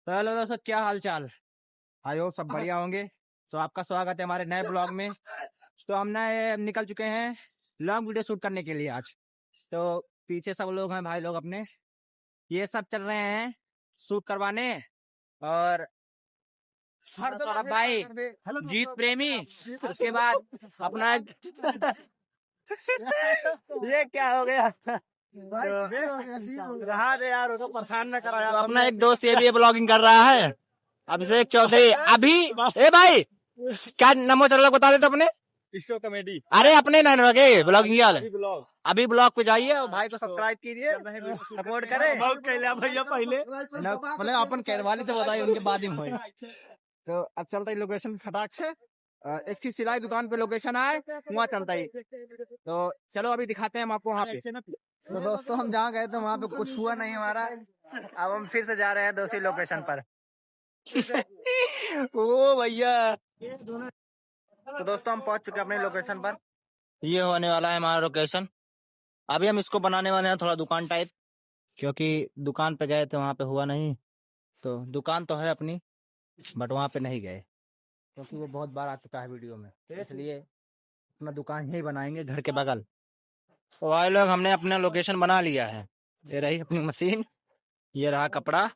तो हेलो दोस्तों, क्या हाल चाल। आई होप सब बढ़िया होंगे। तो आपका स्वागत है हमारे नए ब्लॉग में। तो हम नए निकल चुके हैं लॉन्ग वीडियो शूट करने के लिए आज। तो पीछे सब लोग हैं भाई लोग अपने, ये सब चल रहे हैं शूट करवाने। और सौरभ भाई जीत प्रेमी, उसके बाद अपना ये क्या हो गया। रहा दे यार, उसको परेशान न करा यार। तो अपना एक दोस्त ये भी ब्लॉगिंग कर रहा है, अभिषेक चौधरी। अभी ए भाई क्या नमो चैनल बता देते अपने टिस्टो कॉमेडी। अरे अपने ना लगे ब्लॉगिंग वाले। अभी ब्लॉग पे जाइए और भाई को सब्सक्राइब कीजिए, सपोर्ट करें। भैया पहले मतलब अपन कहवाली तो बताइए, उनके बाद ही हुए। तो अब चलता है लोकेशन फटाक से। एक चीज सिलाई दुकान पे लोकेशन आए वहाँ चलता ही। तो चलो अभी दिखाते हैं हम आपको वहाँ पे। तो दोस्तों हम जहाँ गए थे वहाँ पे कुछ हुआ नहीं हमारा। अब हम फिर से जा रहे हैं दूसरी लोकेशन पर। ओ भैया, तो दोस्तों हम पहुंच चुके हैं अपने लोकेशन पर। ये होने वाला है हमारा लोकेशन। अभी हम इसको बनाने वाले हैं थोड़ा दुकान टाइप, क्योंकि दुकान पे गए थे वहाँ पे हुआ नहीं। तो दुकान तो है अपनी, बट वहाँ पे नहीं गए क्योंकि वो बहुत बार आ चुका है वीडियो में। तो इसलिए अपना दुकान यही बनाएंगे घर के बगल। तो भाई लोग हमने अपना लोकेशन बना लिया है। ये रही अपनी मशीन, ये रहा कपड़ा,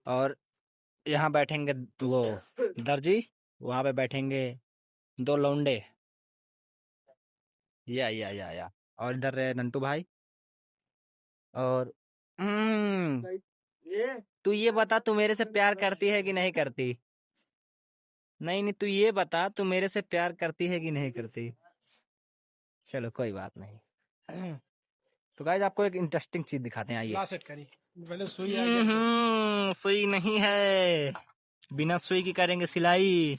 और यहाँ बैठेंगे वो दर्जी, वहाँ पे बैठेंगे दो लौंडे। या और इधर रहे नंटू भाई। और तू ये बता, तू मेरे से प्यार करती है कि नहीं करती? नहीं, तू ये बता, तू मेरे से प्यार करती है कि नहीं करती? चलो कोई बात नहीं। तो गाइस आपको एक इंटरेस्टिंग चीज दिखाते हैं, आइए। सेट करी पहले सुई आ गया तो। सुई नहीं है, बिना सुई की करेंगे सिलाई।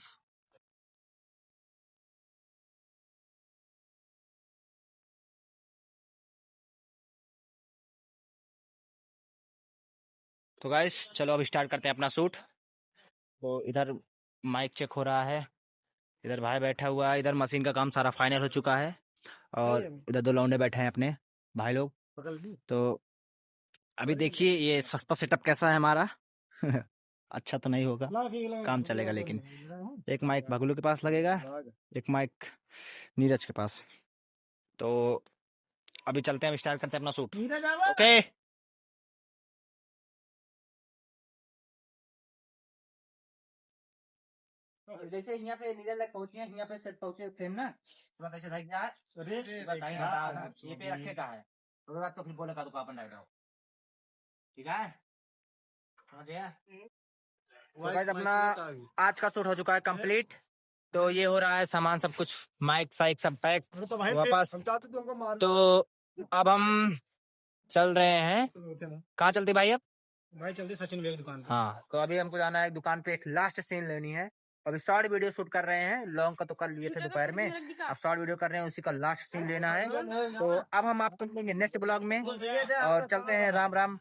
तो गाइस चलो अब स्टार्ट करते हैं अपना शूट। तो इधर माइक चेक हो रहा है, इधर भाई बैठा हुआ है, इधर मशीन का काम सारा फाइनल हो चुका है, और इधर दो लौंडे बैठे हैं अपने भाई लोग। तो अभी देखिए ये सस्ता सेटअप कैसा है हमारा। अच्छा तो नहीं होगा, काम चलेगा, लेकिन एक माइक भगलू के पास लगेगा, एक माइक नीरज के पास। तो अभी चलते हैं, स्टार्ट करते हैं अपना शूट। ओके जैसे यहाँ पे नीचे लग पहुंचे हैं, यहाँ पे सेट पहुंचे फ्रेम ना, तो बाद ऐसे धइक जाए, ये पे रखे का है, उसके बाद तो फिर बोले का तो अपन डाल दो, ठीक है? समझ गया? तो गाइस अपना आज का शूट हो चुका है कंप्लीट। तो ये हो रहा है सामान सब कुछ, माइक साइक सब पैक वापस। तो अब हम चल रहे हैं, कहाँ चलते भाई? अब भाई चलते सचिन भैया की दुकान पे। हाँ, तो अभी हमको जाना है दुकान पे, एक लास्ट सीन लेनी है। अभी शॉर्ट वीडियो शूट कर रहे हैं, लॉन्ग का तो कर लिए थे दोपहर में, अब शॉर्ट वीडियो कर रहे हैं, उसी का लास्ट सीन लेना है। तो अब हम आपको मिलेंगे नेक्स्ट ब्लॉग में, और चलते हैं। राम राम।